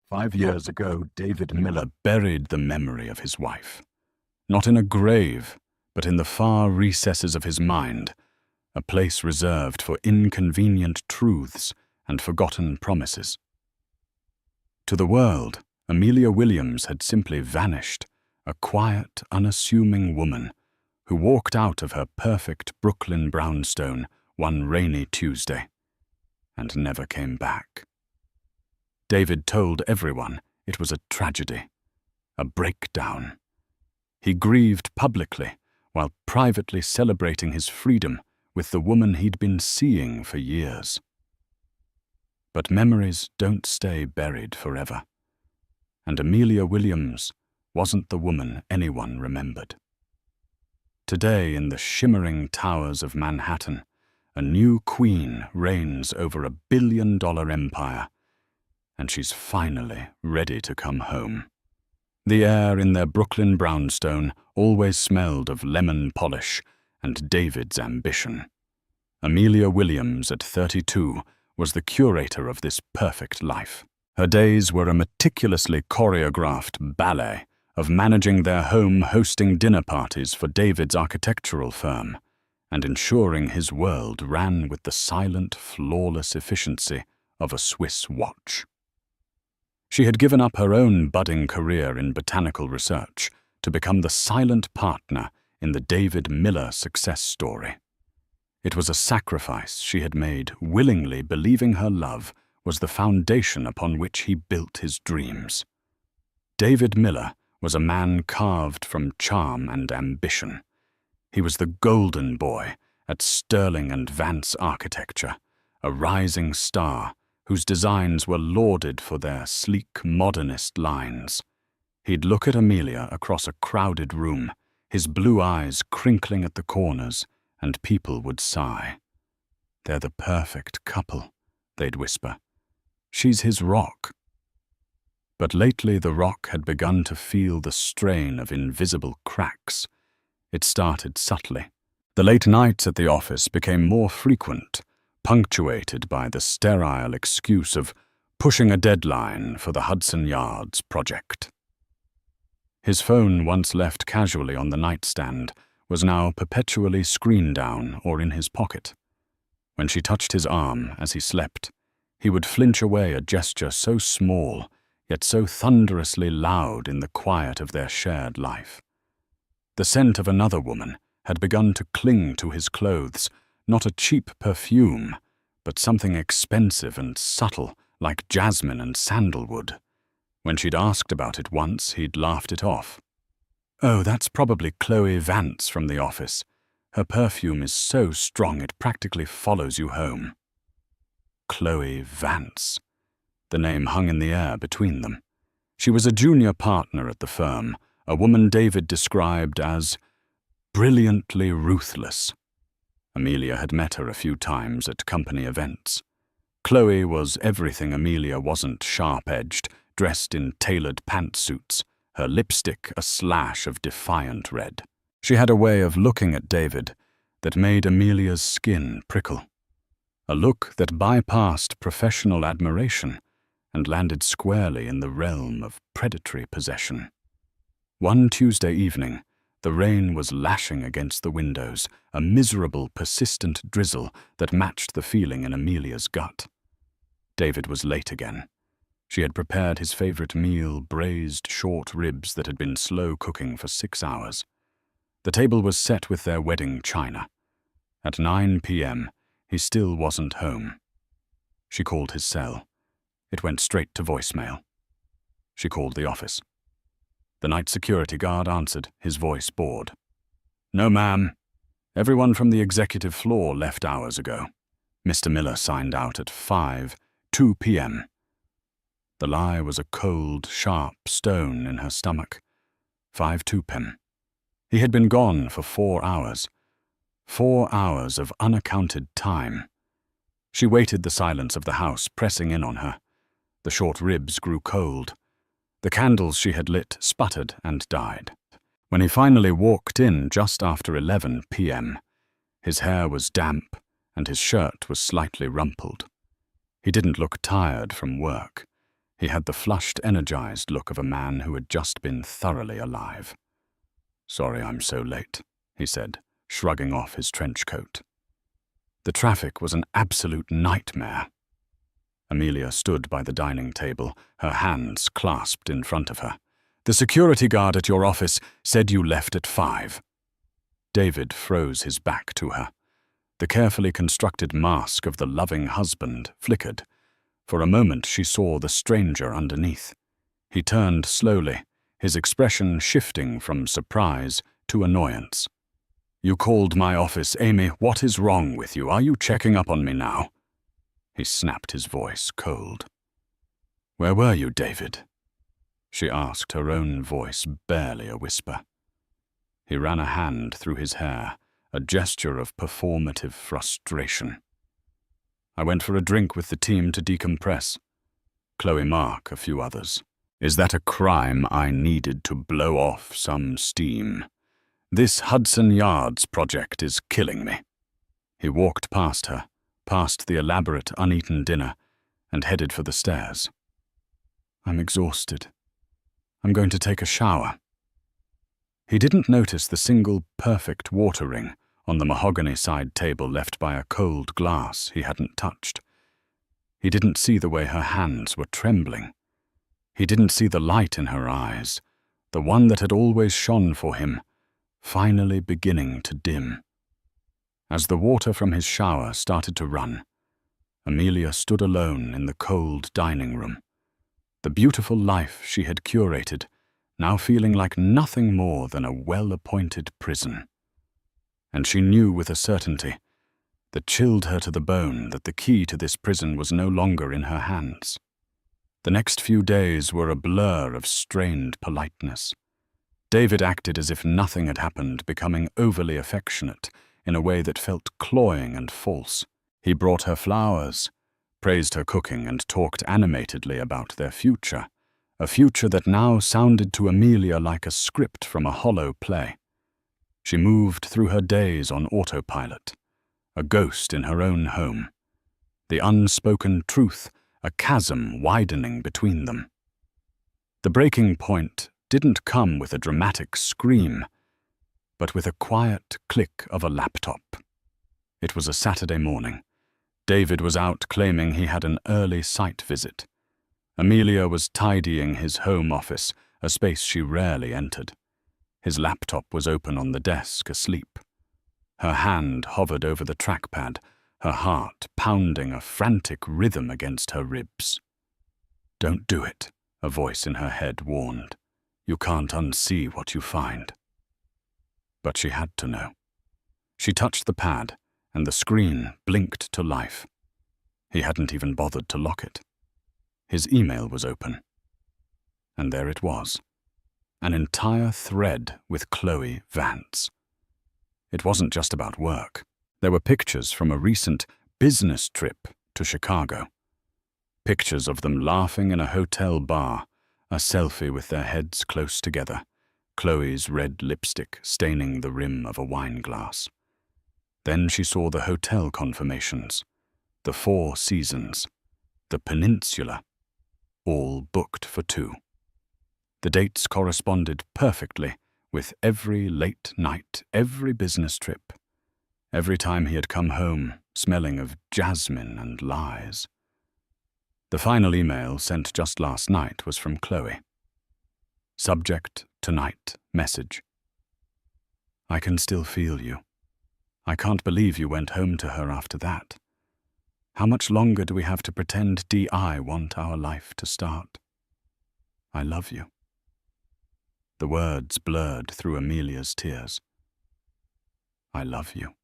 5 years ago, David Miller buried the memory of his wife. Not in a grave, but in the far recesses of his mind, a place reserved for inconvenient truths and forgotten promises. To the world, Amelia Williams had simply vanished, a quiet, unassuming woman who walked out of her perfect Brooklyn brownstone one rainy Tuesday and never came back. David told everyone it was a tragedy, a breakdown. He grieved publicly while privately celebrating his freedom with the woman he'd been seeing for years. But memories don't stay buried forever, and Amelia Williams wasn't the woman anyone remembered. Today, in the shimmering towers of Manhattan, a new queen reigns over $1 billion empire, and she's finally ready to come home. The air in their Brooklyn brownstone always smelled of lemon polish and David's ambition. Amelia Williams, at 32, was the curator of this perfect life. Her days were a meticulously choreographed ballet of managing their home, hosting dinner parties for David's architectural firm, and ensuring his world ran with the silent, flawless efficiency of a Swiss watch. She had given up her own budding career in botanical research to become the silent partner in the David Miller success story. It was a sacrifice she had made, willingly believing her love was the foundation upon which he built his dreams. David Miller was a man carved from charm and ambition. He was the golden boy at Sterling and Vance Architecture, a rising star whose designs were lauded for their sleek, modernist lines. He'd look at Amelia across a crowded room, his blue eyes crinkling at the corners, and people would sigh. "They're the perfect couple," they'd whisper. "She's his rock." But lately the rock had begun to feel the strain of invisible cracks. It started subtly. The late nights at the office became more frequent, punctuated by the sterile excuse of pushing a deadline for the Hudson Yards project. His phone, once left casually on the nightstand, was now perpetually screen down or in his pocket. When she touched his arm as he slept, he would flinch away, a gesture so small, yet so thunderously loud in the quiet of their shared life. The scent of another woman had begun to cling to his clothes, not a cheap perfume, but something expensive and subtle, like jasmine and sandalwood. When she'd asked about it once, he'd laughed it off. "Oh, that's probably Chloe Vance from the office. Her perfume is so strong it practically follows you home." Chloe Vance. The name hung in the air between them. She was a junior partner at the firm, a woman David described as brilliantly ruthless. Amelia had met her a few times at company events. Chloe was everything Amelia wasn't, sharp-edged, dressed in tailored pantsuits, her lipstick a slash of defiant red. She had a way of looking at David that made Amelia's skin prickle, a look that bypassed professional admiration and landed squarely in the realm of predatory possession. One Tuesday evening, the rain was lashing against the windows, a miserable, persistent drizzle that matched the feeling in Amelia's gut. David was late again. She had prepared his favorite meal, braised short ribs that had been slow cooking for 6 hours. The table was set with their wedding china. At 9 p.m., he still wasn't home. She called his cell. It went straight to voicemail. She called the office. The night security guard answered, his voice bored. "No, ma'am. Everyone from the executive floor left hours ago. Mr. Miller signed out at 2 p.m. The lie was a cold, sharp stone in her stomach. 2 p.m. He had been gone for 4 hours. 4 hours of unaccounted time. She waited the silence of the house pressing in on her. The short ribs grew cold. The candles she had lit sputtered and died. When he finally walked in just after 11 p.m., his hair was damp and his shirt was slightly rumpled. He didn't look tired from work. He had the flushed, energized look of a man who had just been thoroughly alive. "Sorry I'm so late," he said, shrugging off his trench coat. The traffic was an absolute nightmare. Amelia stood by the dining table, her hands clasped in front of her. "The security guard at your office said you left at 5. David froze his back to her. The carefully constructed mask of the loving husband flickered. For a moment she saw the stranger underneath. He turned slowly, his expression shifting from surprise to annoyance. "You called my office, Amy. What is wrong with you? Are you checking up on me now?" He snapped his voice cold. "Where were you, David?" she asked, her own voice barely a whisper. He ran a hand through his hair, a gesture of performative frustration. "I went for a drink with the team to decompress. Chloe Mark, a few others. Is that a crime I needed to blow off some steam? This Hudson Yards project is killing me." He walked past her, past the elaborate uneaten dinner, and headed for the stairs. "I'm exhausted. I'm going to take a shower." He didn't notice the single perfect water ring on the mahogany side table left by a cold glass he hadn't touched. He didn't see the way her hands were trembling. He didn't see the light in her eyes, the one that had always shone for him, finally beginning to dim. As the water from his shower started to run, Amelia stood alone in the cold dining room. The beautiful life she had curated, now feeling like nothing more than a well-appointed prison. And she knew with a certainty that chilled her to the bone that the key to this prison was no longer in her hands. The next few days were a blur of strained politeness. David acted as if nothing had happened, becoming overly affectionate in a way that felt cloying and false. He brought her flowers, praised her cooking, and talked animatedly about their future, a future that now sounded to Amelia like a script from a hollow play. She moved through her days on autopilot, a ghost in her own home. The unspoken truth, a chasm widening between them. The breaking point didn't come with a dramatic scream, but with a quiet click of a laptop. It was a Saturday morning. David was out claiming he had an early site visit. Amelia was tidying his home office, a space she rarely entered. His laptop was open on the desk, asleep. Her hand hovered over the trackpad, her heart pounding a frantic rhythm against her ribs. "Don't do it," a voice in her head warned. "You can't unsee what you find." But she had to know. She touched the pad, and the screen blinked to life. He hadn't even bothered to lock it. His email was open. And there it was, an entire thread with Chloe Vance. It wasn't just about work. There were pictures from a recent business trip to Chicago. Pictures of them laughing in a hotel bar, a selfie with their heads close together, Chloe's red lipstick staining the rim of a wine glass. Then she saw the hotel confirmations, the 4 Seasons, the Peninsula, all booked for 2. The dates corresponded perfectly with every late night, every business trip, every time he had come home smelling of jasmine and lies. The final email, sent just last night, was from Chloe. Subject, tonight, message. "I can still feel you. I can't believe you went home to her after that. How much longer do we have to pretend D.I. want our life to start? I love you." The words blurred through Amelia's tears. "I love you."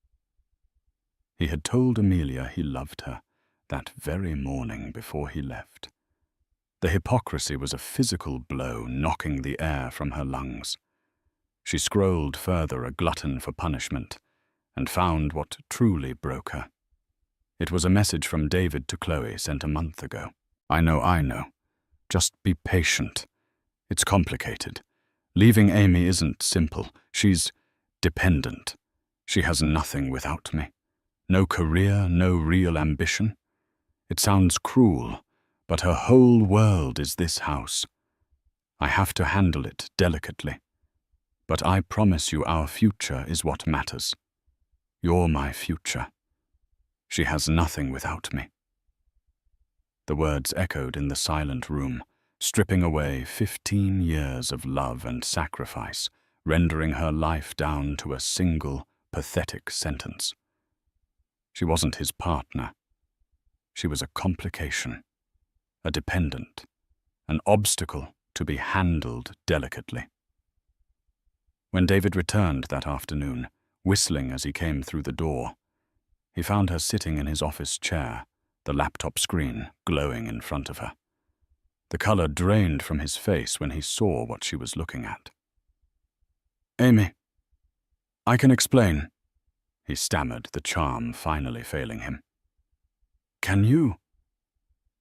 He had told Amelia he loved her that very morning before he left. The hypocrisy was a physical blow knocking the air from her lungs. She scrolled further, a glutton for punishment, and found what truly broke her. It was a message from David to Chloe sent a month ago. I know. Just be patient. It's complicated. Leaving Amy isn't simple. She's dependent. She has nothing without me. No career, no real ambition. It sounds cruel, but her whole world is this house. I have to handle it delicately, but I promise you our future is what matters. You're my future. She has nothing without me." The words echoed in the silent room, stripping away 15 years of love and sacrifice, rendering her life down to a single, pathetic sentence. She wasn't his partner. She was a complication, a dependent, an obstacle to be handled delicately. When David returned that afternoon, whistling as he came through the door, he found her sitting in his office chair, the laptop screen glowing in front of her. The color drained from his face when he saw what she was looking at. "Amy, I can explain," he stammered, the charm finally failing him. "Can you?"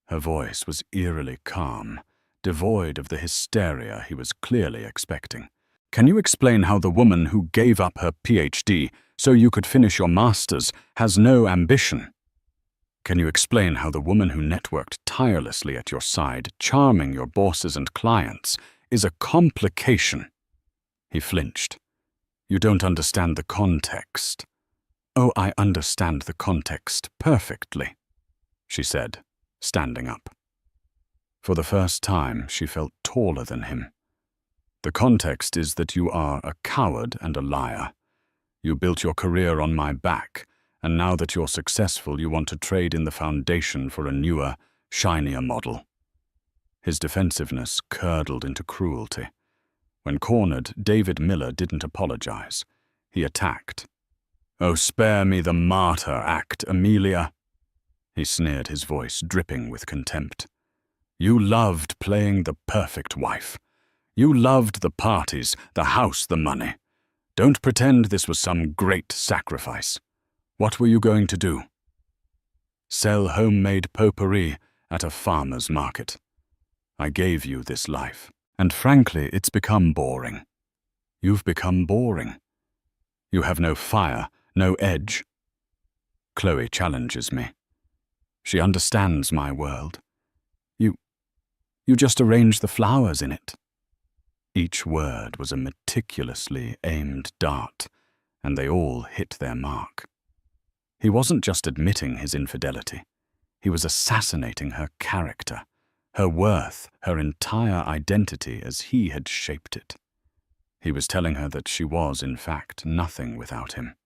Her voice was eerily calm, devoid of the hysteria he was clearly expecting. "Can you explain how the woman who gave up her PhD so you could finish your master's has no ambition? Can you explain how the woman who networked tirelessly at your side, charming your bosses and clients, is a complication?" He flinched. "You don't understand the context." "Oh, I understand the context perfectly," she said, standing up. For the first time, she felt taller than him. "The context is that you are a coward and a liar. You built your career on my back, and now that you're successful, you want to trade in the foundation for a newer, shinier model." His defensiveness curdled into cruelty. When cornered, David Miller didn't apologize. He attacked. "Oh, spare me the martyr act, Amelia," he sneered, his voice dripping with contempt. "You loved playing the perfect wife. You loved the parties, the house, the money. Don't pretend this was some great sacrifice. What were you going to do? Sell homemade potpourri at a farmer's market. I gave you this life, and frankly, it's become boring. You've become boring. You have no fire, no edge." Chloe challenges me. She understands my world. You just arrange the flowers in it." Each word was a meticulously aimed dart, and they all hit their mark. He wasn't just admitting his infidelity. He was assassinating her character, her worth, her entire identity as he had shaped it. He was telling her that she was, in fact, nothing without him.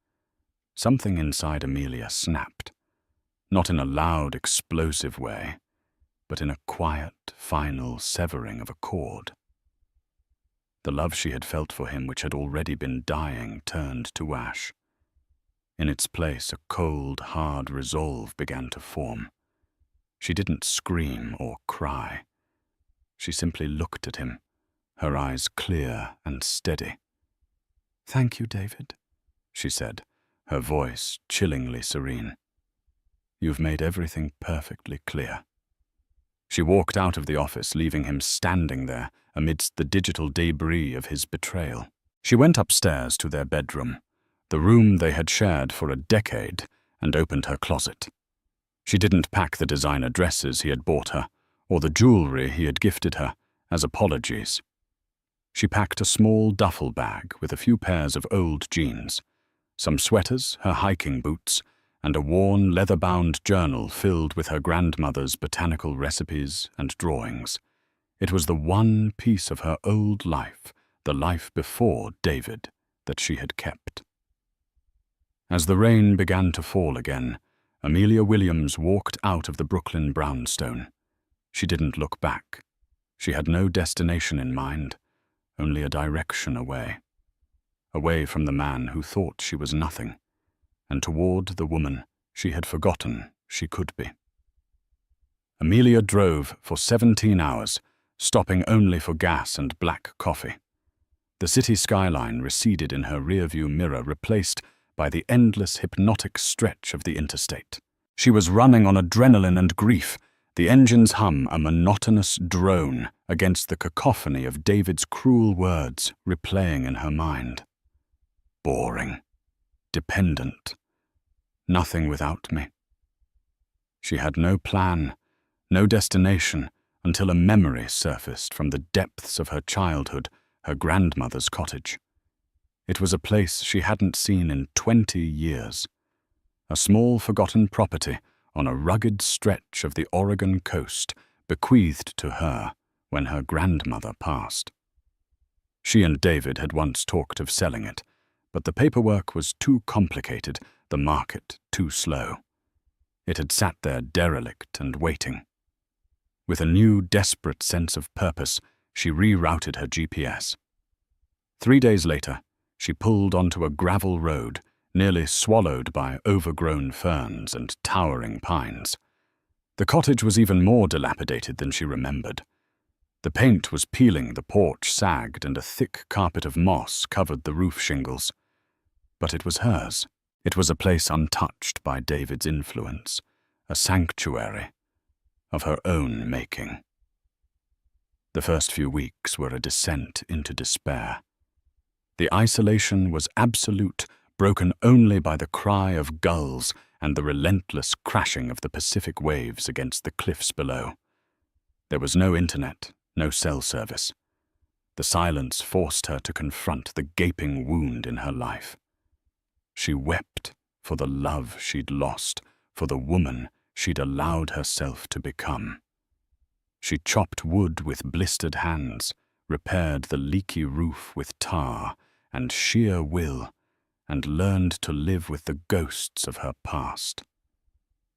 Something inside Amelia snapped, not in a loud, explosive way, but in a quiet, final severing of a cord. The love she had felt for him, which had already been dying, turned to ash. In its place, a cold, hard resolve began to form. She didn't scream or cry. She simply looked at him, her eyes clear and steady. "Thank you, David," she said, her voice chillingly serene. "You've made everything perfectly clear." She walked out of the office, leaving him standing there amidst the digital debris of his betrayal. She went upstairs to their bedroom, the room they had shared for a decade, and opened her closet. She didn't pack the designer dresses he had bought her, or the jewelry he had gifted her, as apologies. She packed a small duffel bag with a few pairs of old jeans, some sweaters, her hiking boots, and a worn, leather-bound journal filled with her grandmother's botanical recipes and drawings. It was the one piece of her old life, the life before David, that she had kept. As the rain began to fall again, Amelia Williams walked out of the Brooklyn brownstone. She didn't look back. She had no destination in mind, only a direction away. Away from the man who thought she was nothing, and toward the woman she had forgotten she could be. Amelia drove for 17 hours, stopping only for gas and black coffee. The city skyline receded in her rearview mirror, replaced by the endless hypnotic stretch of the interstate. She was running on adrenaline and grief, the engine's hum a monotonous drone against the cacophony of David's cruel words replaying in her mind. Boring. Dependent. Nothing without me. She had no plan, no destination, until a memory surfaced from the depths of her childhood, her grandmother's cottage. It was a place she hadn't seen in 20 years. A small forgotten property on a rugged stretch of the Oregon coast, bequeathed to her when her grandmother passed. She and David had once talked of selling it, but the paperwork was too complicated, the market too slow. It had sat there derelict and waiting. With a new, desperate sense of purpose, she rerouted her GPS. 3 days later, she pulled onto a gravel road, nearly swallowed by overgrown ferns and towering pines. The cottage was even more dilapidated than she remembered. The paint was peeling, the porch sagged, and a thick carpet of moss covered the roof shingles. But it was hers. It was a place untouched by David's influence, a sanctuary of her own making. The first few weeks were a descent into despair. The isolation was absolute, broken only by the cry of gulls and the relentless crashing of the Pacific waves against the cliffs below. There was no internet, no cell service. The silence forced her to confront the gaping wound in her life. She wept for the love she'd lost, for the woman she'd allowed herself to become. She chopped wood with blistered hands, repaired the leaky roof with tar and sheer will, and learned to live with the ghosts of her past.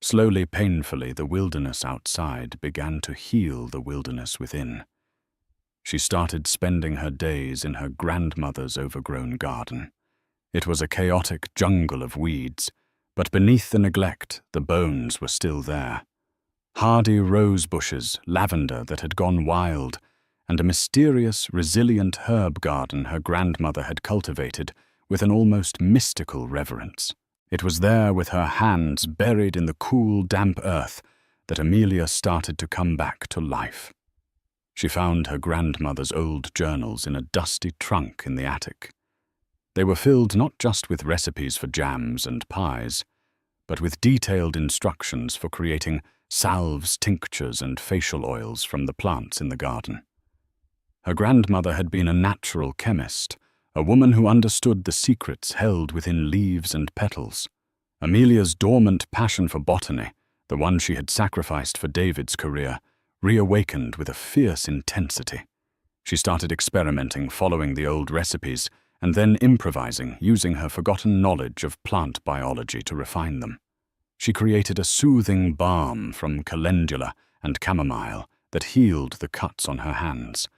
Slowly, painfully, the wilderness outside began to heal the wilderness within. She started spending her days in her grandmother's overgrown garden. It was a chaotic jungle of weeds, but beneath the neglect, the bones were still there. Hardy rose bushes, lavender that had gone wild, and a mysterious, resilient herb garden her grandmother had cultivated with an almost mystical reverence. It was there, with her hands buried in the cool, damp earth, that Amelia started to come back to life. She found her grandmother's old journals in a dusty trunk in the attic. They were filled not just with recipes for jams and pies, but with detailed instructions for creating salves, tinctures, and facial oils from the plants in the garden. Her grandmother had been a natural chemist, a woman who understood the secrets held within leaves and petals. Amelia's dormant passion for botany, the one she had sacrificed for David's career, reawakened with a fierce intensity. She started experimenting, following the old recipes, and then improvising, using her forgotten knowledge of plant biology to refine them. She created a soothing balm from calendula and chamomile that healed the cuts on her hands.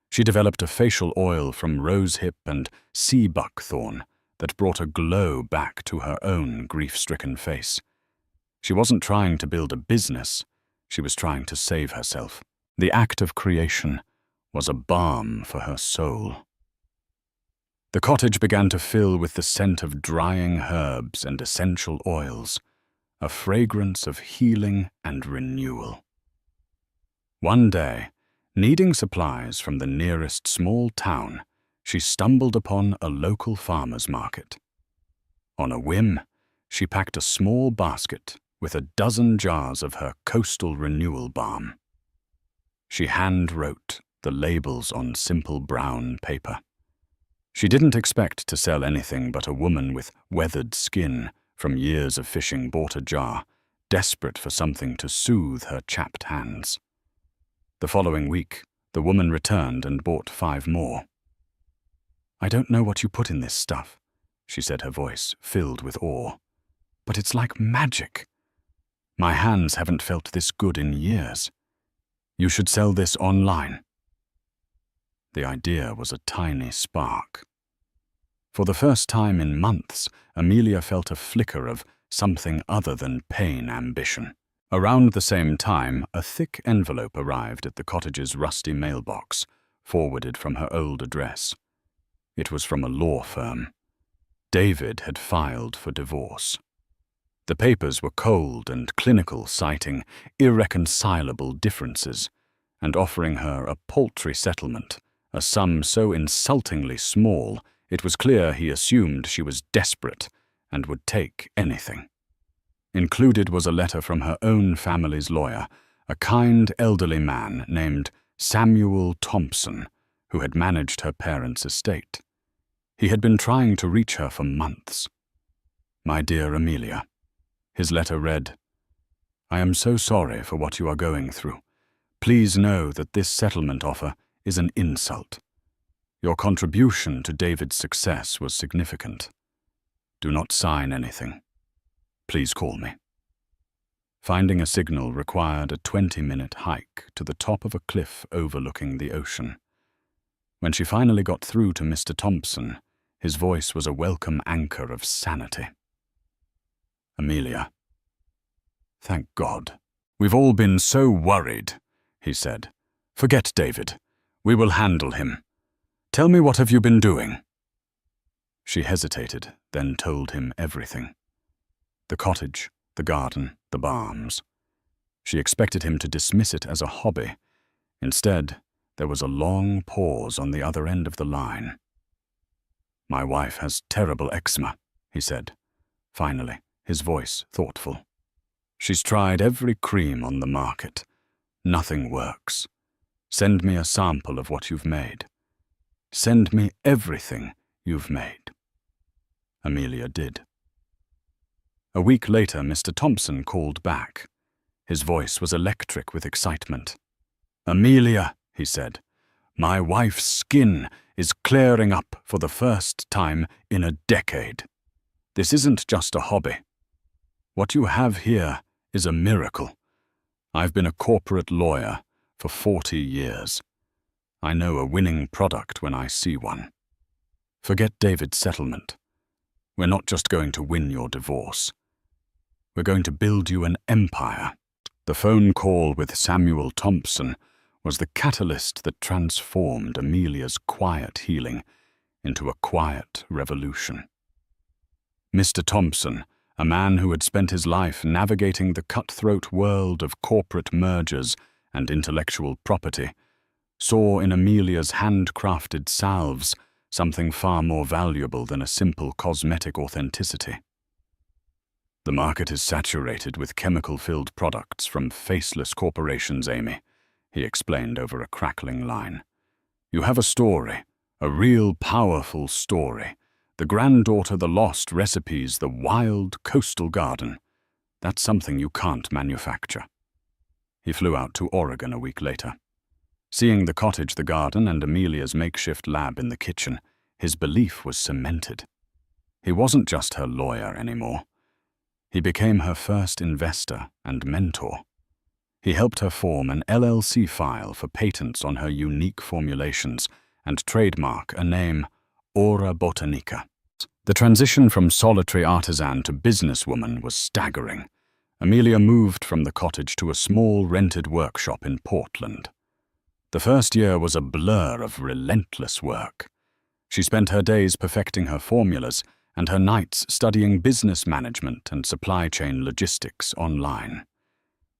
She developed a facial oil from rosehip and sea buckthorn that brought a glow back to her own grief-stricken face. She wasn't trying to build a business, she was trying to save herself. The act of creation was a balm for her soul. The cottage began to fill with the scent of drying herbs and essential oils, a fragrance of healing and renewal. One day, needing supplies from the nearest small town, she stumbled upon a local farmer's market. On a whim, she packed a small basket with a dozen jars of her coastal renewal balm. She hand-wrote the labels on simple brown paper. She didn't expect to sell anything, but a woman with weathered skin from years of fishing bought a jar, desperate for something to soothe her chapped hands. The following week, the woman returned and bought 5 more. "I don't know what you put in this stuff," she said, her voice filled with awe, "but it's like magic. My hands haven't felt this good in years. You should sell this online." The idea was a tiny spark. For the first time in months, Amelia felt a flicker of something other than pain ambition. Around the same time, a thick envelope arrived at the cottage's rusty mailbox, forwarded from her old address. It was from a law firm. David had filed for divorce. The papers were cold and clinical, citing irreconcilable differences, and offering her a paltry settlement, a sum so insultingly small it was clear he assumed she was desperate and would take anything. Included was a letter from her own family's lawyer, a kind elderly man named Samuel Thompson, who had managed her parents' estate. He had been trying to reach her for months. "My dear Amelia," his letter read, "I am so sorry for what you are going through. Please know that this settlement offer is an insult. Your contribution to David's success was significant. Do not sign anything. Please call me." Finding a signal required a 20-minute hike to the top of a cliff overlooking the ocean. When she finally got through to Mr. Thompson, his voice was a welcome anchor of sanity. "Amelia." "Thank God. We've all been so worried," he said. "Forget David. We will handle him. Tell me, what have you been doing?" She hesitated, then told him everything. The cottage, the garden, the barns. She expected him to dismiss it as a hobby. Instead, there was a long pause on the other end of the line. "My wife has terrible eczema," he said, finally, his voice thoughtful. "She's tried every cream on the market. Nothing works. Send me a sample of what you've made. Send me everything you've made." Amelia did. A week later, Mr. Thompson called back. His voice was electric with excitement. "Amelia," he said, "my wife's skin is clearing up for the first time in a decade. This isn't just a hobby. What you have here is a miracle. I've been a corporate lawyer for 40 years. I know a winning product when I see one. Forget David's settlement. We're not just going to win your divorce. We're going to build you an empire." The phone call with Samuel Thompson was the catalyst that transformed Amelia's quiet healing into a quiet revolution. Mr. Thompson, a man who had spent his life navigating the cutthroat world of corporate mergers and intellectual property, saw in Amelia's handcrafted salves something far more valuable than a simple cosmetic authenticity. "The market is saturated with chemical-filled products from faceless corporations, Amy," he explained over a crackling line. "You have a story, a real powerful story. The granddaughter, the lost recipes, the wild coastal garden. That's something you can't manufacture." He flew out to Oregon a week later. Seeing the cottage, the garden, and Amelia's makeshift lab in the kitchen, his belief was cemented. He wasn't just her lawyer anymore. He became her first investor and mentor. He helped her form an LLC file for patents on her unique formulations and trademark a name, Aura Botanica. The transition from solitary artisan to businesswoman was staggering. Amelia moved from the cottage to a small rented workshop in Portland. The first year was a blur of relentless work. She spent her days perfecting her formulas and her nights studying business management and supply chain logistics online.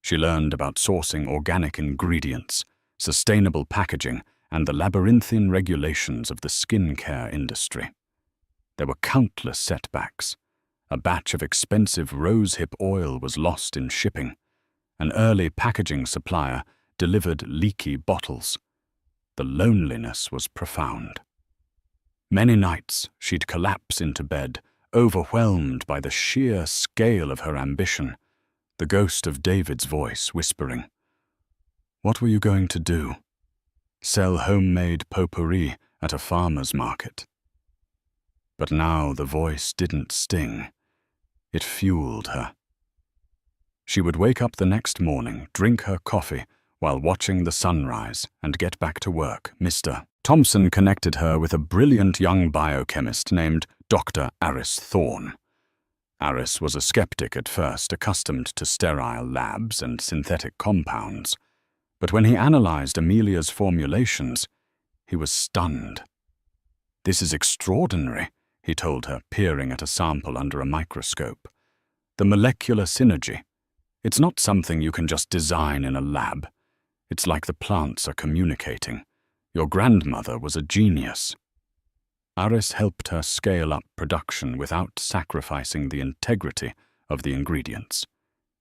She learned about sourcing organic ingredients, sustainable packaging, and the labyrinthine regulations of the skincare industry. There were countless setbacks. A batch of expensive rosehip oil was lost in shipping. An early packaging supplier delivered leaky bottles. The loneliness was profound. Many nights she'd collapse into bed, overwhelmed by the sheer scale of her ambition, the ghost of David's voice whispering, "What were you going to do? Sell homemade potpourri at a farmer's market?" But now the voice didn't sting. It fueled her. She would wake up the next morning, drink her coffee while watching the sunrise, and get back to work. Mr. Thompson connected her with a brilliant young biochemist named Dr. Aris Thorne. Aris was a skeptic at first, accustomed to sterile labs and synthetic compounds. But when he analyzed Amelia's formulations, he was stunned. "This is extraordinary," he told her, peering at a sample under a microscope. "The molecular synergy. It's not something you can just design in a lab. It's like the plants are communicating. Your grandmother was a genius." Aris helped her scale up production without sacrificing the integrity of the ingredients.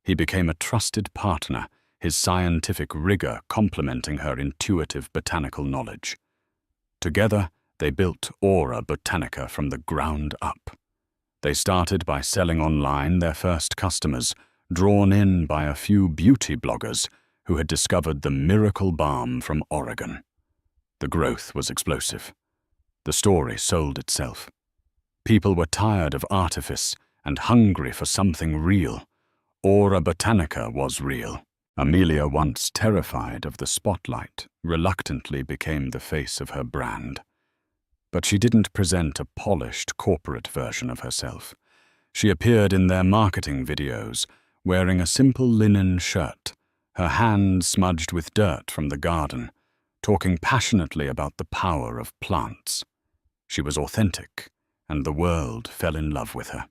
He became a trusted partner, his scientific rigor complementing her intuitive botanical knowledge. Together, they built Aura Botanica from the ground up. They started by selling online their first customers, drawn in by a few beauty bloggers who had discovered the miracle balm from Oregon. The growth was explosive. The story sold itself. People were tired of artifice and hungry for something real. Aura Botanica was real. Amelia, once terrified of the spotlight, reluctantly became the face of her brand. But she didn't present a polished corporate version of herself. She appeared in their marketing videos, wearing a simple linen shirt, her hands smudged with dirt from the garden, talking passionately about the power of plants. She was authentic, and the world fell in love with her.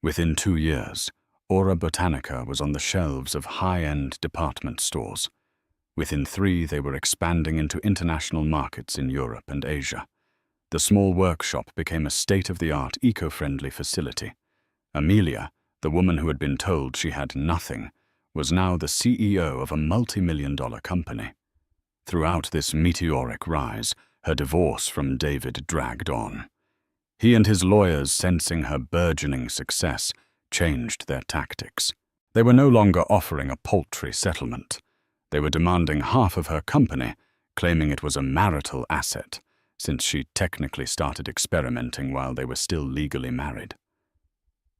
Within 2 years, Aura Botanica was on the shelves of high-end department stores. Within 3, they were expanding into international markets in Europe and Asia. The small workshop became a state-of-the-art, eco-friendly facility. Amelia, the woman who had been told she had nothing, was now the CEO of a multi-million-dollar company. Throughout this meteoric rise, her divorce from David dragged on. He and his lawyers, sensing her burgeoning success, changed their tactics. They were no longer offering a paltry settlement. They were demanding half of her company, claiming it was a marital asset, since she technically started experimenting while they were still legally married.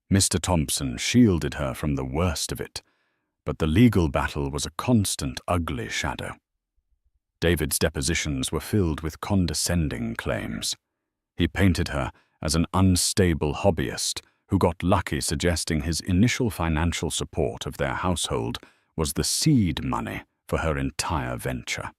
Mr. Thompson shielded her from the worst of it, but the legal battle was a constant, ugly shadow. David's depositions were filled with condescending claims. He painted her as an unstable hobbyist who got lucky, suggesting his initial financial support of their household was the seed money for her entire venture.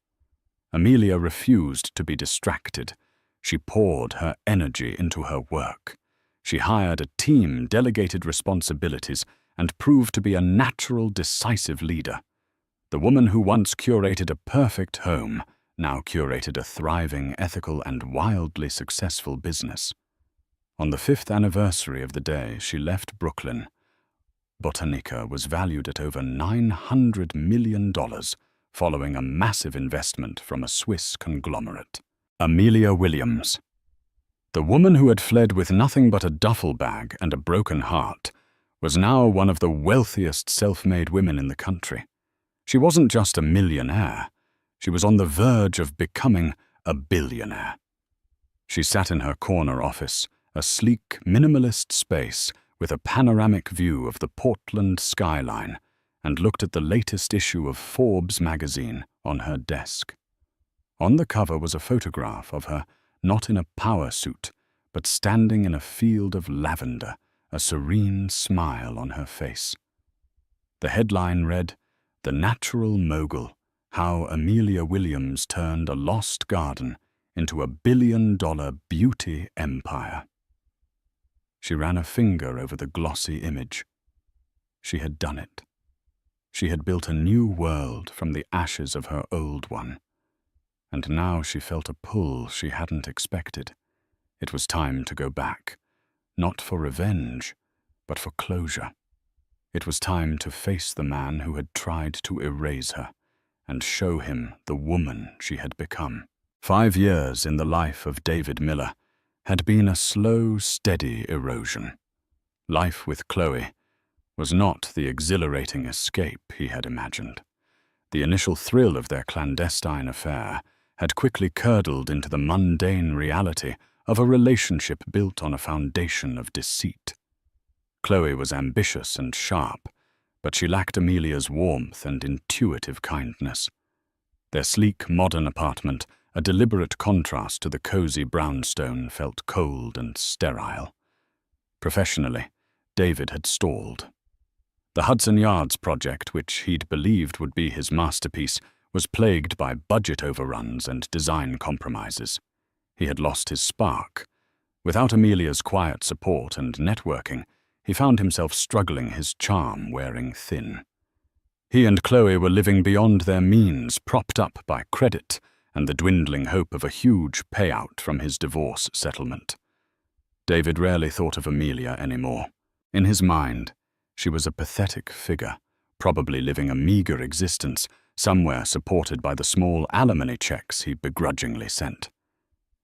Amelia refused to be distracted. She poured her energy into her work. She hired a team, delegated responsibilities, and proved to be a natural, decisive leader. The woman who once curated a perfect home now curated a thriving, ethical, and wildly successful business. On the 5th anniversary of the day she left Brooklyn, Botanica was valued at over $900 million, following a massive investment from a Swiss conglomerate. Amelia Williams. The woman who had fled with nothing but a duffel bag and a broken heart was now one of the wealthiest self-made women in the country. She wasn't just a millionaire. She was on the verge of becoming a billionaire. She sat in her corner office, a sleek, minimalist space with a panoramic view of the Portland skyline, and looked at the latest issue of Forbes magazine on her desk. On the cover was a photograph of her, not in a power suit, but standing in a field of lavender, a serene smile on her face. The headline read, "The Natural Mogul, How Amelia Williams Turned a Lost Garden into a billion-dollar beauty empire." She ran a finger over the glossy image. She had done it. She had built a new world from the ashes of her old one. And now she felt a pull she hadn't expected. It was time to go back, not for revenge, but for closure. It was time to face the man who had tried to erase her, and show him the woman she had become. 5 years in the life of David Miller had been a slow, steady erosion. Life with Chloe was not the exhilarating escape he had imagined. The initial thrill of their clandestine affair had quickly curdled into the mundane reality of a relationship built on a foundation of deceit. Chloe was ambitious and sharp, but she lacked Amelia's warmth and intuitive kindness. Their sleek, modern apartment, a deliberate contrast to the cozy brownstone, felt cold and sterile. Professionally, David had stalled. The Hudson Yards project, which he'd believed would be his masterpiece, was plagued by budget overruns and design compromises. He had lost his spark. Without Amelia's quiet support and networking, he found himself struggling, his charm wearing thin. He and Chloe were living beyond their means, propped up by credit and the dwindling hope of a huge payout from his divorce settlement. David rarely thought of Amelia anymore. In his mind, she was a pathetic figure, probably living a meager existence, somewhere supported by the small alimony checks he begrudgingly sent.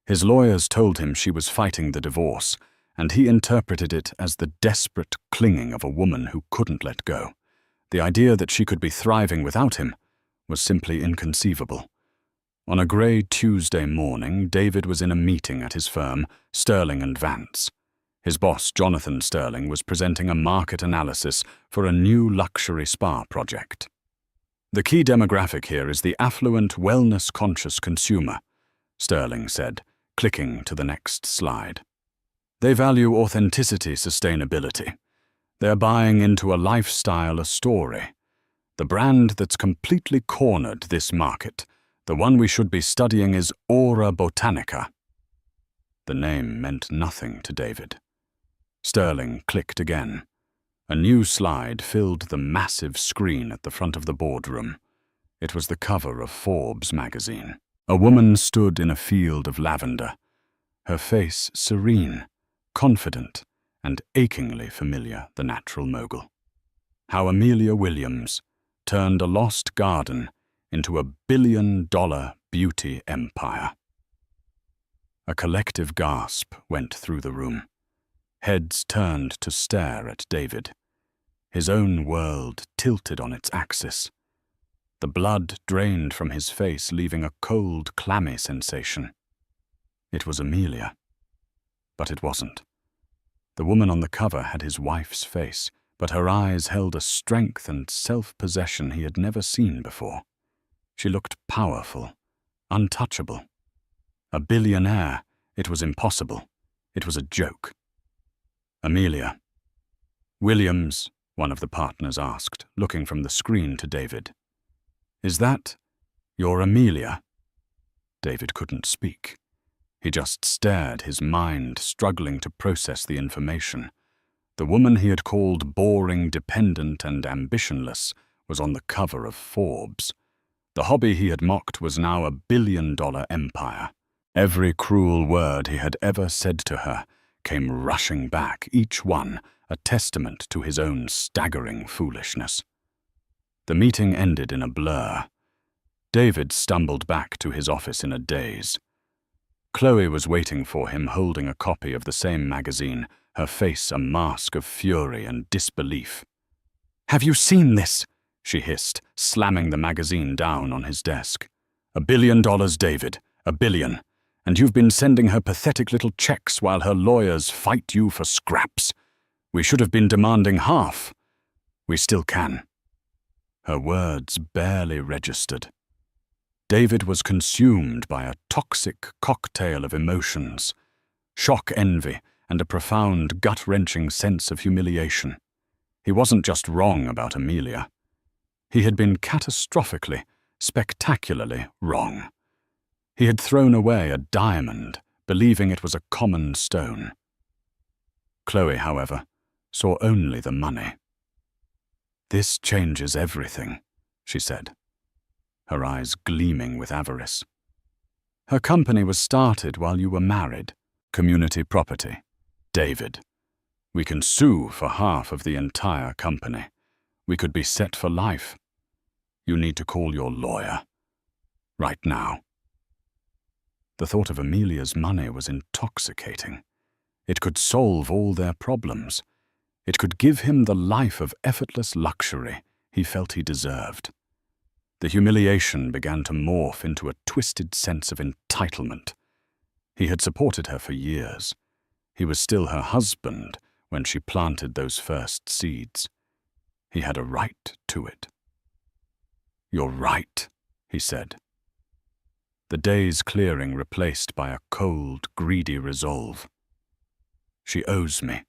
His lawyers told him she was fighting the divorce, and he interpreted it as the desperate clinging of a woman who couldn't let go. The idea that she could be thriving without him was simply inconceivable. On a grey Tuesday morning, David was in a meeting at his firm, Sterling and Vance. His boss, Jonathan Sterling, was presenting a market analysis for a new luxury spa project. "The key demographic here is the affluent, wellness-conscious consumer," Sterling said, clicking to the next slide. "They value authenticity, sustainability. They're buying into a lifestyle, a story. The brand that's completely cornered this market, the one we should be studying, is Aura Botanica." The name meant nothing to David. Sterling clicked again. A new slide filled the massive screen at the front of the boardroom. It was the cover of Forbes magazine. A woman stood in a field of lavender, her face serene, confident, and achingly familiar, the natural mogul. How Amelia Williams turned a lost garden into a billion-dollar beauty empire. A collective gasp went through the room. Heads turned to stare at David. His own world tilted on its axis. The blood drained from his face, leaving a cold, clammy sensation. It was Amelia. But it wasn't. The woman on the cover had his wife's face, but her eyes held a strength and self-possession he had never seen before. She looked powerful, untouchable. A billionaire. It was impossible. It was a joke. "Amelia." "Williams," one of the partners asked, looking from the screen to David. "Is that your Amelia?" David couldn't speak. He just stared, his mind struggling to process the information. The woman he had called boring, dependent, and ambitionless was on the cover of Forbes. The hobby he had mocked was now a billion-dollar empire. Every cruel word he had ever said to her came rushing back, each one a testament to his own staggering foolishness. The meeting ended in a blur. David stumbled back to his office in a daze. Chloe was waiting for him, holding a copy of the same magazine, her face a mask of fury and disbelief. "Have you seen this?" she hissed, slamming the magazine down on his desk. $1 billion, David, $1 billion. And you've been sending her pathetic little checks while her lawyers fight you for scraps. We should have been demanding half. We still can." Her words barely registered. David was consumed by a toxic cocktail of emotions, shock, envy, and a profound, gut-wrenching sense of humiliation. He wasn't just wrong about Amelia. He had been catastrophically, spectacularly wrong. He had thrown away a diamond, believing it was a common stone. Chloe, however, saw only the money. "This changes everything," she said, her eyes gleaming with avarice. "Her company was started while you were married. Community property. David. We can sue for half of the entire company. We could be set for life. You need to call your lawyer. Right now." The thought of Amelia's money was intoxicating. It could solve all their problems. It could give him the life of effortless luxury he felt he deserved. The humiliation began to morph into a twisted sense of entitlement. He had supported her for years. He was still her husband when she planted those first seeds. He had a right to it. "You're right," he said. The daze clearing replaced by a cold, greedy resolve. "She owes me.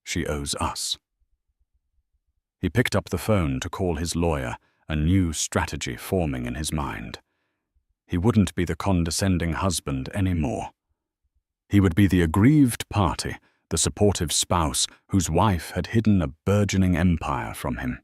She owes us." He picked up the phone to call his lawyer, a new strategy forming in his mind. He wouldn't be the condescending husband anymore. He would be the aggrieved party, the supportive spouse whose wife had hidden a burgeoning empire from him.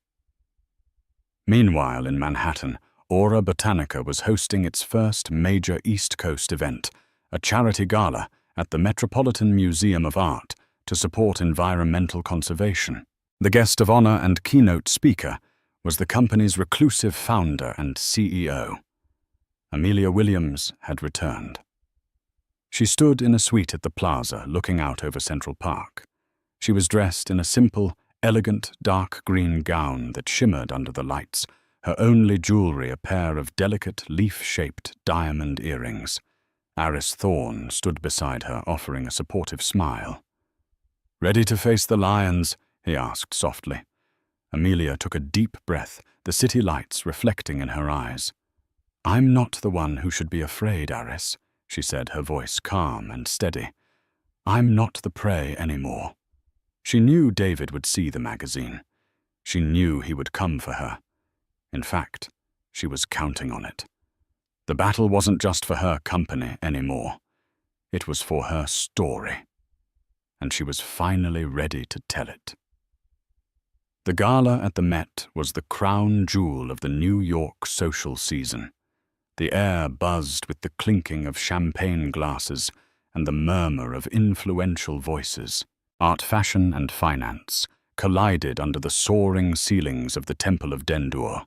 Meanwhile, in Manhattan, Aura Botanica was hosting its first major East Coast event, a charity gala at the Metropolitan Museum of Art to support environmental conservation. The guest of honor and keynote speaker was the company's reclusive founder and CEO. Amelia Williams had returned. She stood in a suite at the plaza, looking out over Central Park. She was dressed in a simple, elegant dark green gown that shimmered under the lights, her only jewelry a pair of delicate leaf-shaped diamond earrings. Aris Thorne stood beside her, offering a supportive smile. "Ready to face the lions?" he asked softly. Amelia took a deep breath, the city lights reflecting in her eyes. "I'm not the one who should be afraid, Aris," she said, her voice calm and steady. "I'm not the prey anymore." She knew David would see the magazine. She knew he would come for her. In fact, she was counting on it. The battle wasn't just for her company anymore. It was for her story. And she was finally ready to tell it. The gala at the Met was the crown jewel of the New York social season. The air buzzed with the clinking of champagne glasses and the murmur of influential voices. Art, fashion, and finance collided under the soaring ceilings of the Temple of Dendur.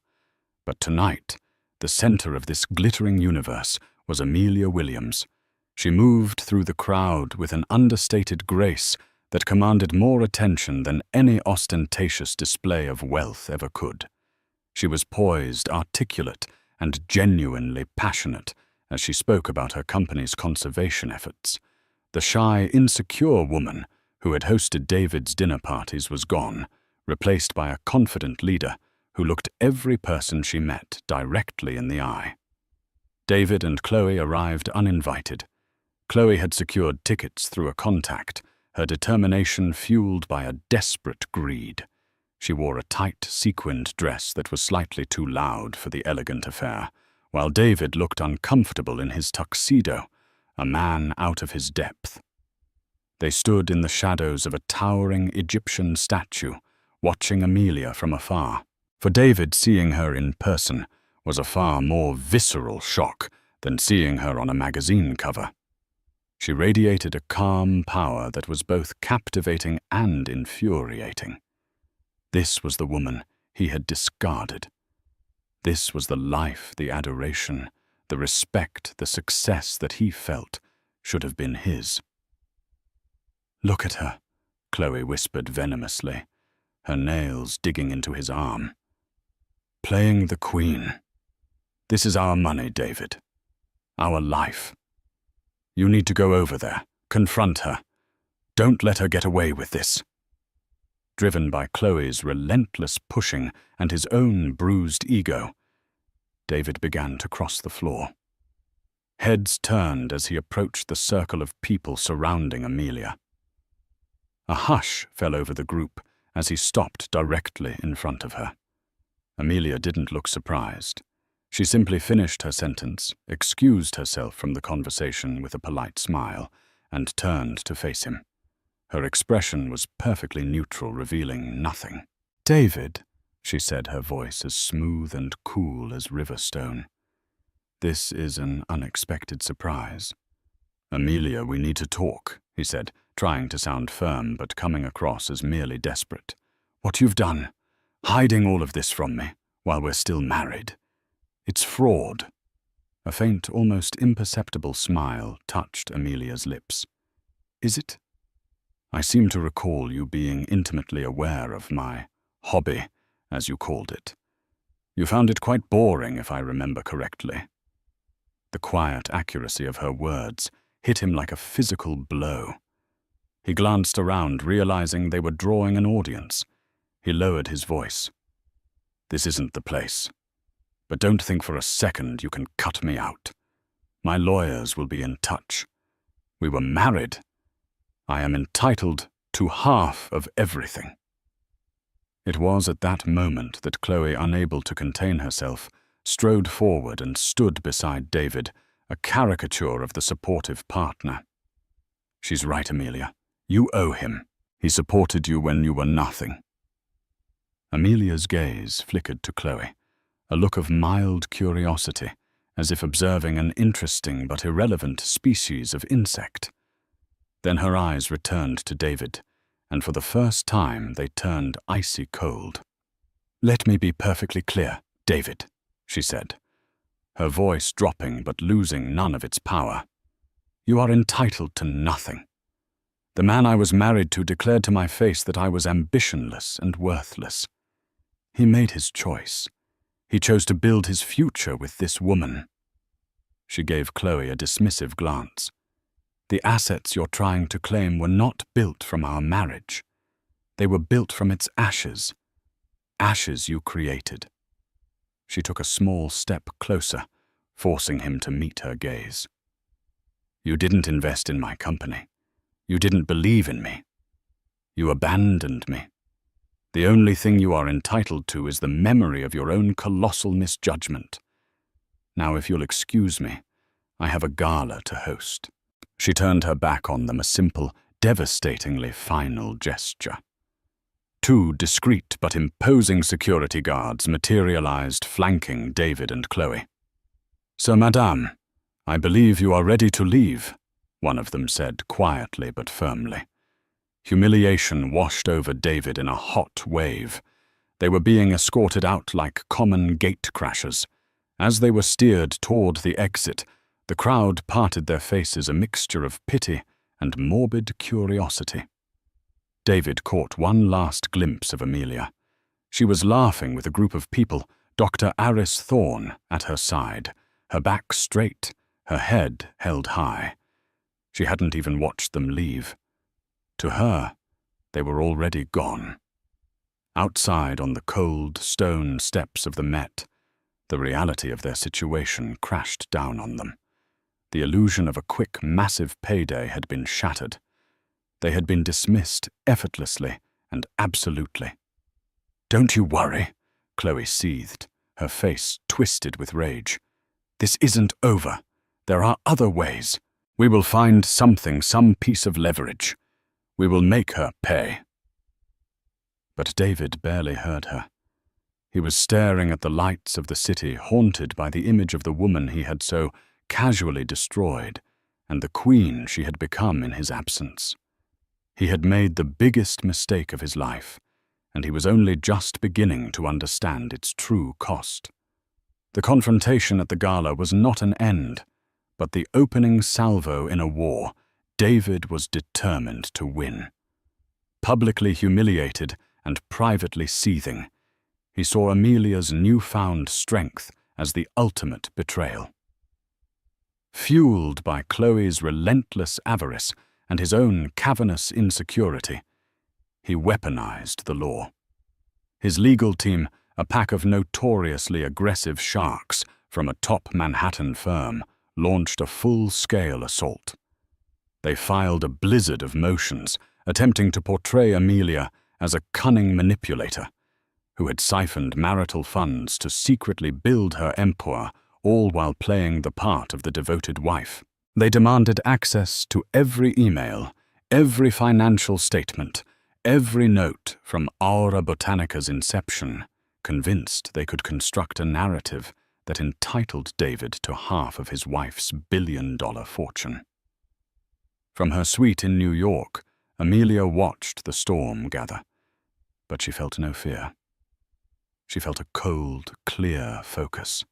But tonight, the center of this glittering universe was Amelia Williams. She moved through the crowd with an understated grace that commanded more attention than any ostentatious display of wealth ever could. She was poised, articulate, and genuinely passionate as she spoke about her company's conservation efforts. The shy, insecure woman who had hosted David's dinner parties was gone, replaced by a confident leader who looked every person she met directly in the eye. David and Chloe arrived uninvited. Chloe had secured tickets through a contact, her determination fueled by a desperate greed. She wore a tight, sequined dress that was slightly too loud for the elegant affair, while David looked uncomfortable in his tuxedo, a man out of his depth. They stood in the shadows of a towering Egyptian statue, watching Amelia from afar. For David, seeing her in person was a far more visceral shock than seeing her on a magazine cover. She radiated a calm power that was both captivating and infuriating. This was the woman he had discarded. This was the life, the adoration, the respect, the success that he felt should have been his. "Look at her," Chloe whispered venomously, her nails digging into his arm. "Playing the queen. This is our money, David. Our life. You need to go over there, confront her. Don't let her get away with this." Driven by Chloe's relentless pushing and his own bruised ego, David began to cross the floor. Heads turned as he approached the circle of people surrounding Amelia. A hush fell over the group as he stopped directly in front of her. Amelia didn't look surprised. She simply finished her sentence, excused herself from the conversation with a polite smile, and turned to face him. Her expression was perfectly neutral, revealing nothing. "David," she said, her voice as smooth and cool as river stone. "This is an unexpected surprise." "Amelia, we need to talk," he said, trying to sound firm but coming across as merely desperate. "What you've done, hiding all of this from me while we're still married. It's fraud." A faint, almost imperceptible smile touched Amelia's lips. "Is it? I seem to recall you being intimately aware of my hobby, as you called it. You found it quite boring, if I remember correctly." The quiet accuracy of her words hit him like a physical blow. He glanced around, realizing they were drawing an audience. He lowered his voice. "This isn't the place. But don't think for a second you can cut me out. My lawyers will be in touch. We were married. I am entitled to half of everything." It was at that moment that Chloe, unable to contain herself, strode forward and stood beside David, a caricature of the supportive partner. "She's right, Amelia. You owe him. He supported you when you were nothing." Amelia's gaze flickered to Chloe, a look of mild curiosity, as if observing an interesting but irrelevant species of insect. Then her eyes returned to David, and for the first time they turned icy cold. "Let me be perfectly clear, David," she said, her voice dropping but losing none of its power. "You are entitled to nothing. The man I was married to declared to my face that I was ambitionless and worthless. He made his choice. He chose to build his future with this woman." She gave Chloe a dismissive glance. "The assets you're trying to claim were not built from our marriage. They were built from its ashes. Ashes you created." She took a small step closer, forcing him to meet her gaze. "You didn't invest in my company. You didn't believe in me. You abandoned me. The only thing you are entitled to is the memory of your own colossal misjudgment. Now, if you'll excuse me, I have a gala to host." She turned her back on them, a simple, devastatingly final gesture. Two discreet but imposing security guards materialized, flanking David and Chloe. "So, madame, I believe you are ready to leave," one of them said quietly but firmly. Humiliation washed over David in a hot wave. They were being escorted out like common gate crashers. As they were steered toward the exit, the crowd parted their faces, a mixture of pity and morbid curiosity. David caught one last glimpse of Amelia. She was laughing with a group of people, Dr. Aris Thorne at her side, her back straight, her head held high. She hadn't even watched them leave. To her, they were already gone. Outside on the cold stone steps of the Met, the reality of their situation crashed down on them. The illusion of a quick, massive payday had been shattered. They had been dismissed effortlessly and absolutely. "Don't you worry," Chloe seethed, her face twisted with rage. "This isn't over. There are other ways. We will find something, some piece of leverage. We will make her pay." But David barely heard her. He was staring at the lights of the city, haunted by the image of the woman he had so casually destroyed, and the queen she had become in his absence. He had made the biggest mistake of his life, and he was only just beginning to understand its true cost. The confrontation at the gala was not an end, but the opening salvo in a war David was determined to win. Publicly humiliated and privately seething, he saw Amelia's newfound strength as the ultimate betrayal. Fueled by Chloe's relentless avarice and his own cavernous insecurity, he weaponized the law. His legal team, a pack of notoriously aggressive sharks from a top Manhattan firm, launched a full-scale assault. They filed a blizzard of motions, attempting to portray Amelia as a cunning manipulator who had siphoned marital funds to secretly build her empire, all while playing the part of the devoted wife. They demanded access to every email, every financial statement, every note from Aura Botanica's inception, convinced they could construct a narrative that entitled David to half of his wife's billion-dollar fortune. From her suite in New York, Amelia watched the storm gather, but she felt no fear. She felt a cold, clear focus.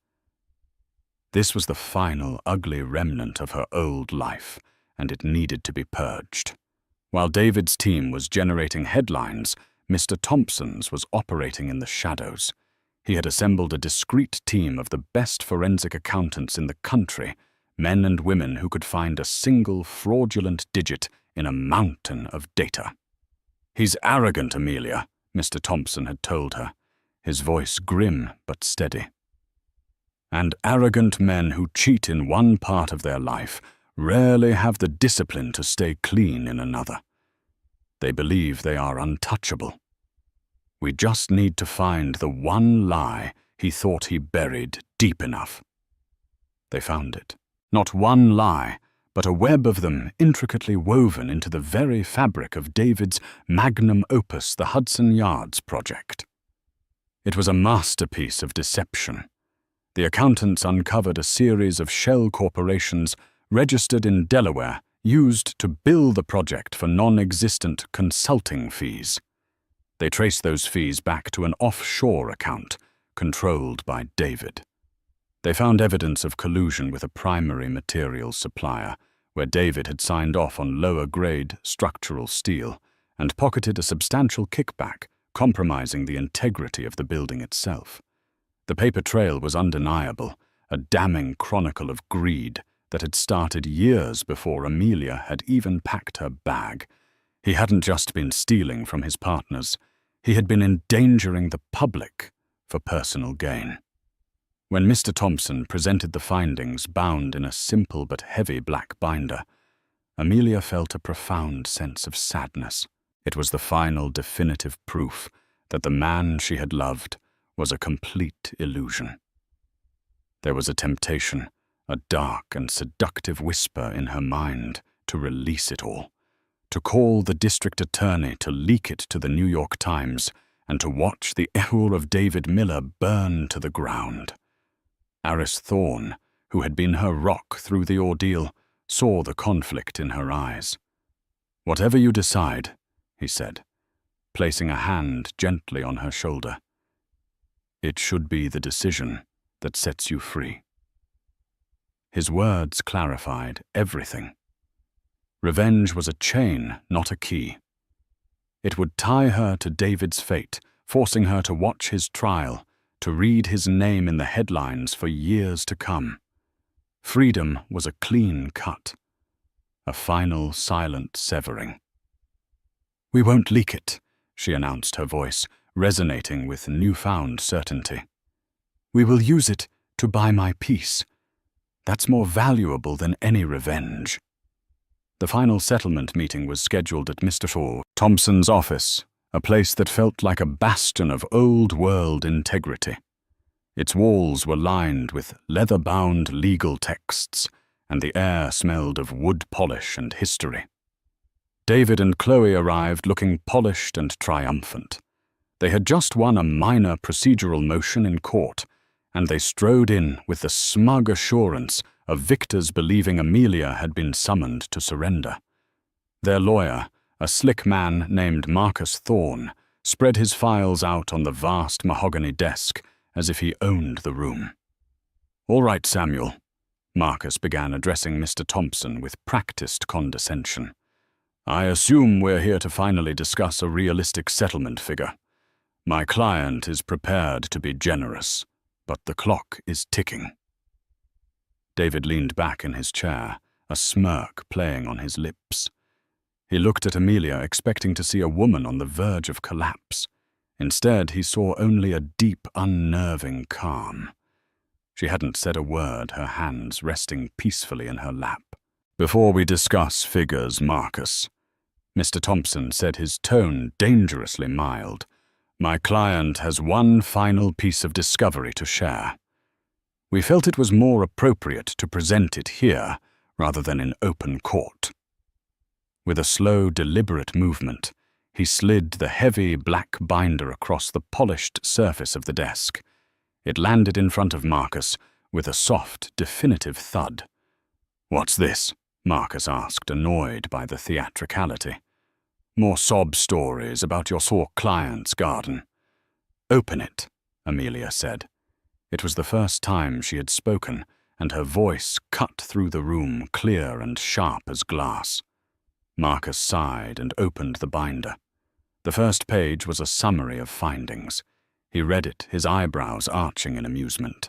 This was the final, ugly remnant of her old life, and it needed to be purged. While David's team was generating headlines, Mr. Thompson's was operating in the shadows. He had assembled a discreet team of the best forensic accountants in the country, men and women who could find a single fraudulent digit in a mountain of data. "He's arrogant, Amelia," Mr. Thompson had told her, his voice grim but steady. "And arrogant men who cheat in one part of their life rarely have the discipline to stay clean in another. They believe they are untouchable. We just need to find the one lie he thought he buried deep enough." They found it. Not one lie, but a web of them intricately woven into the very fabric of David's magnum opus, the Hudson Yards Project. It was a masterpiece of deception. The accountants uncovered a series of shell corporations registered in Delaware, used to bill the project for non-existent consulting fees. They traced those fees back to an offshore account controlled by David. They found evidence of collusion with a primary materials supplier, where David had signed off on lower-grade structural steel and pocketed a substantial kickback, compromising the integrity of the building itself. The paper trail was undeniable, a damning chronicle of greed that had started years before Amelia had even packed her bag. He hadn't just been stealing from his partners, he had been endangering the public for personal gain. When Mr. Thompson presented the findings bound in a simple but heavy black binder, Amelia felt a profound sense of sadness. It was the final definitive proof that the man she had loved was a complete illusion. There was a temptation, a dark and seductive whisper in her mind to release it all, to call the district attorney to leak it to the New York Times, and to watch the echo of David Miller burn to the ground. Aris Thorne, who had been her rock through the ordeal, saw the conflict in her eyes. "Whatever you decide," he said, placing a hand gently on her shoulder, "it should be the decision that sets you free." His words clarified everything. Revenge was a chain, not a key. It would tie her to David's fate, forcing her to watch his trial, to read his name in the headlines for years to come. Freedom was a clean cut, a final silent severing. "We won't leak it," she announced, her voice resonating with newfound certainty. "We will use it to buy my peace. That's more valuable than any revenge." The final settlement meeting was scheduled at Mr. Thompson's office, a place that felt like a bastion of old-world integrity. Its walls were lined with leather-bound legal texts, and the air smelled of wood polish and history. David and Chloe arrived looking polished and triumphant. They had just won a minor procedural motion in court, and they strode in with the smug assurance of victors believing Amelia had been summoned to surrender. Their lawyer, a slick man named Marcus Thorne, spread his files out on the vast mahogany desk as if he owned the room. "All right, Samuel," Marcus began, addressing Mr. Thompson with practiced condescension. "I assume we're here to finally discuss a realistic settlement figure. My client is prepared to be generous, but the clock is ticking." David leaned back in his chair, a smirk playing on his lips. He looked at Amelia, expecting to see a woman on the verge of collapse. Instead, he saw only a deep, unnerving calm. She hadn't said a word, her hands resting peacefully in her lap. "Before we discuss figures, Marcus," Mr. Thompson said, his tone dangerously mild, "my client has one final piece of discovery to share. We felt it was more appropriate to present it here rather than in open court." With a slow, deliberate movement, he slid the heavy black binder across the polished surface of the desk. It landed in front of Marcus with a soft, definitive thud. "What's this?" Marcus asked, annoyed by the theatricality. "More sob stories about your poor client's garden." "Open it," Amelia said. It was the first time she had spoken, and her voice cut through the room, clear and sharp as glass. Marcus sighed and opened the binder. The first page was a summary of findings. He read it, his eyebrows arching in amusement.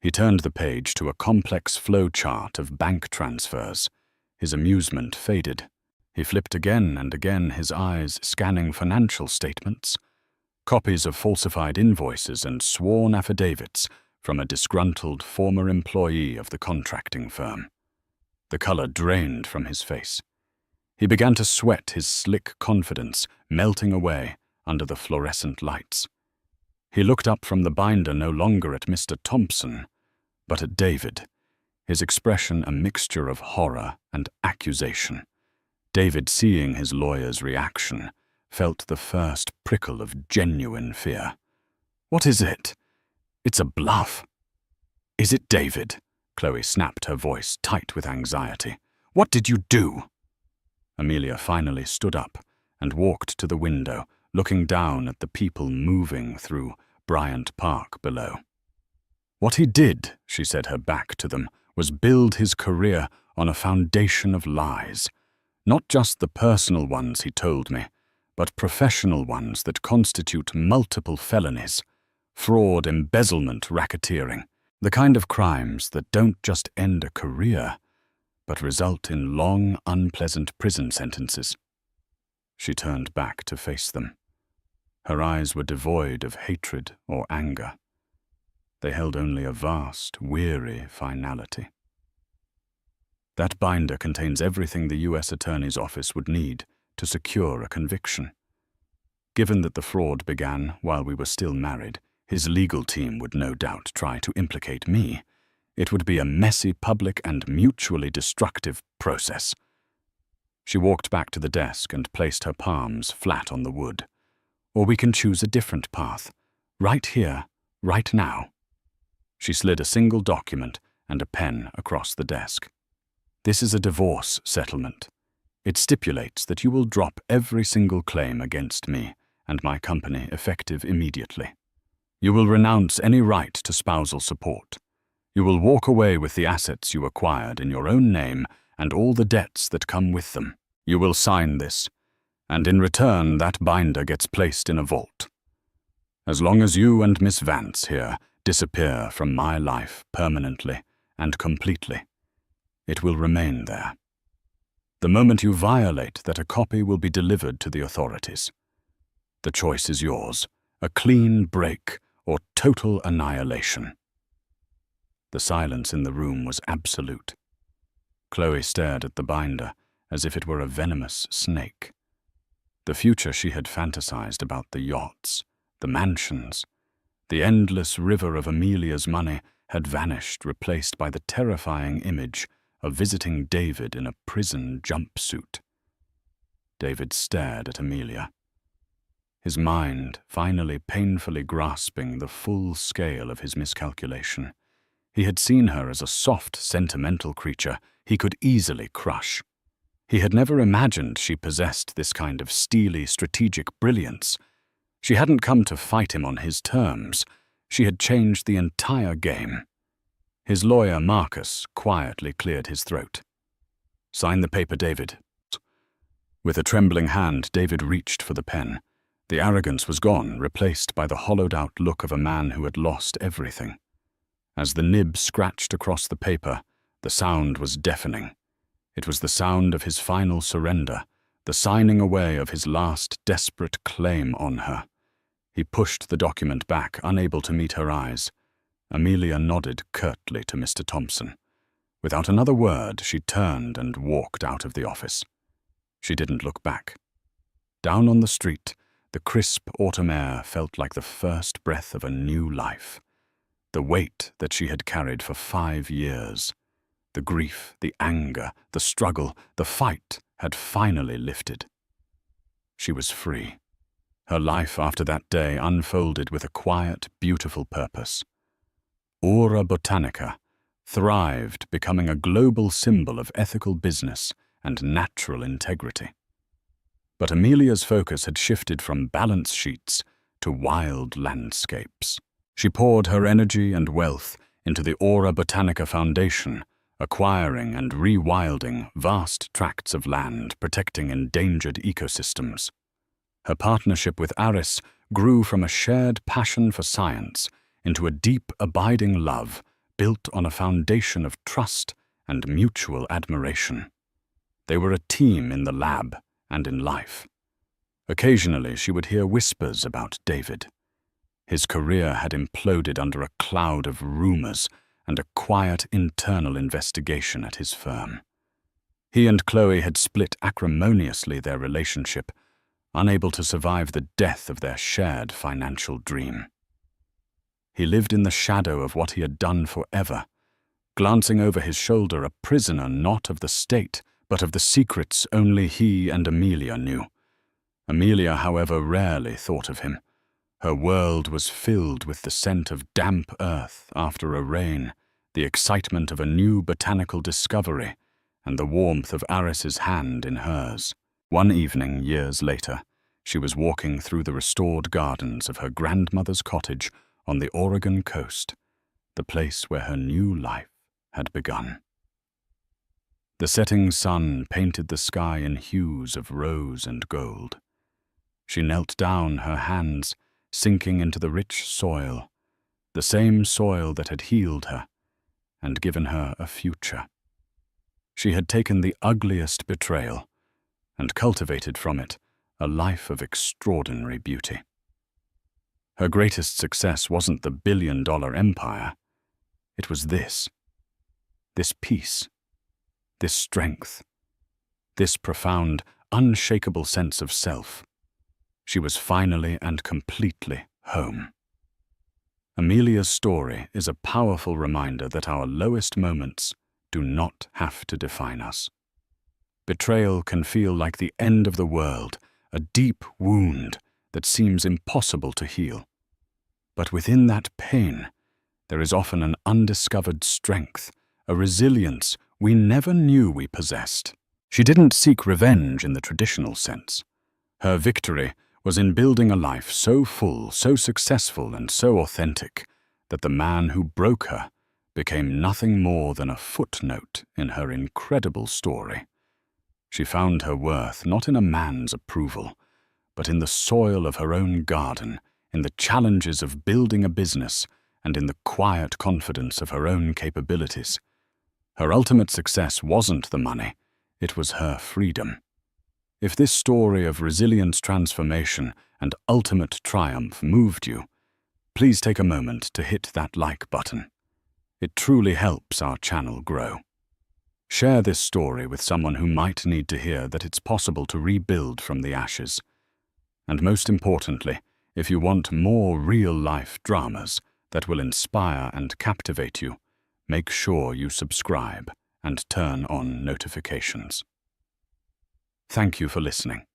He turned the page to a complex flow chart of bank transfers. His amusement faded. He flipped again and again, his eyes scanning financial statements, copies of falsified invoices and sworn affidavits from a disgruntled former employee of the contracting firm. The color drained from his face. He began to sweat, his slick confidence melting away under the fluorescent lights. He looked up from the binder, no longer at Mr. Thompson, but at David, his expression a mixture of horror and accusation. David, seeing his lawyer's reaction, felt the first prickle of genuine fear. "What is it? It's a bluff." "Is it, David?" Chloe snapped, her voice tight with anxiety. "What did you do?" Amelia finally stood up and walked to the window, looking down at the people moving through Bryant Park below. What he did, she said, her back to them, was build his career on a foundation of lies. Not just the personal ones, he told me, but professional ones that constitute multiple felonies: fraud, embezzlement, racketeering. The kind of crimes that don't just end a career, but result in long, unpleasant prison sentences. She turned back to face them. Her eyes were devoid of hatred or anger. They held only a vast, weary finality. That binder contains everything the U.S. Attorney's Office would need to secure a conviction. Given that the fraud began while we were still married, his legal team would no doubt try to implicate me. It would be a messy, public, and mutually destructive process. She walked back to the desk and placed her palms flat on the wood. Or we can choose a different path, right here, right now. She slid a single document and a pen across the desk. This is a divorce settlement. It stipulates that you will drop every single claim against me and my company effective immediately. You will renounce any right to spousal support. You will walk away with the assets you acquired in your own name and all the debts that come with them. You will sign this, and in return that binder gets placed in a vault. As long as you and Miss Vance here disappear from my life permanently and completely, it will remain there. The moment you violate that, a copy will be delivered to the authorities. The choice is yours: a clean break or total annihilation. The silence in the room was absolute. Chloe stared at the binder as if it were a venomous snake. The future she had fantasized about, the yachts, the mansions, the endless river of Amelia's money, had vanished, replaced by the terrifying image of visiting David in a prison jumpsuit. David stared at Amelia, his mind finally painfully grasping the full scale of his miscalculation. He had seen her as a soft, sentimental creature he could easily crush. He had never imagined she possessed this kind of steely, strategic brilliance. She hadn't come to fight him on his terms. She had changed the entire game. His lawyer, Marcus, quietly cleared his throat. "Sign the paper, David." With a trembling hand, David reached for the pen. The arrogance was gone, replaced by the hollowed-out look of a man who had lost everything. As the nib scratched across the paper, the sound was deafening. It was the sound of his final surrender, the signing away of his last desperate claim on her. He pushed the document back, unable to meet her eyes. Amelia nodded curtly to Mr. Thompson. Without another word, she turned and walked out of the office. She didn't look back. Down on the street, the crisp autumn air felt like the first breath of a new life. The weight that she had carried for 5 years, the grief, the anger, the struggle, the fight, had finally lifted. She was free. Her life after that day unfolded with a quiet, beautiful purpose. Aura Botanica thrived, becoming a global symbol of ethical business and natural integrity. But Amelia's focus had shifted from balance sheets to wild landscapes. She poured her energy and wealth into the Aura Botanica Foundation, acquiring and rewilding vast tracts of land, protecting endangered ecosystems. Her partnership with Aris grew from a shared passion for science into a deep, abiding love built on a foundation of trust and mutual admiration. They were a team in the lab and in life. Occasionally, she would hear whispers about David. His career had imploded under a cloud of rumors and a quiet internal investigation at his firm. He and Chloe had split acrimoniously their relationship, unable to survive the death of their shared financial dream. He lived in the shadow of what he had done forever, glancing over his shoulder, a prisoner not of the state, but of the secrets only he and Amelia knew. Amelia, however, rarely thought of him. Her world was filled with the scent of damp earth after a rain, the excitement of a new botanical discovery, and the warmth of Aris's hand in hers. One evening, years later, she was walking through the restored gardens of her grandmother's cottage on the Oregon coast, the place where her new life had begun. The setting sun painted the sky in hues of rose and gold. She knelt down, her hands sinking into the rich soil, the same soil that had healed her and given her a future. She had taken the ugliest betrayal and cultivated from it a life of extraordinary beauty. Her greatest success wasn't the billion-dollar empire. It was this peace, this strength, this profound, unshakable sense of self. She was finally and completely home. Amelia's story is a powerful reminder that our lowest moments do not have to define us. Betrayal can feel like the end of the world, a deep wound that seems impossible to heal. But within that pain, there is often an undiscovered strength, a resilience we never knew we possessed. She didn't seek revenge in the traditional sense. Her victory was in building a life so full, so successful, and so authentic that the man who broke her became nothing more than a footnote in her incredible story. She found her worth not in a man's approval, but in the soil of her own garden, in the challenges of building a business, and in the quiet confidence of her own capabilities. Her ultimate success wasn't the money, it was her freedom. If this story of resilience, transformation, and ultimate triumph moved you, please take a moment to hit that like button. It truly helps our channel grow. Share this story with someone who might need to hear that it's possible to rebuild from the ashes. And most importantly, if you want more real-life dramas that will inspire and captivate you, make sure you subscribe and turn on notifications. Thank you for listening.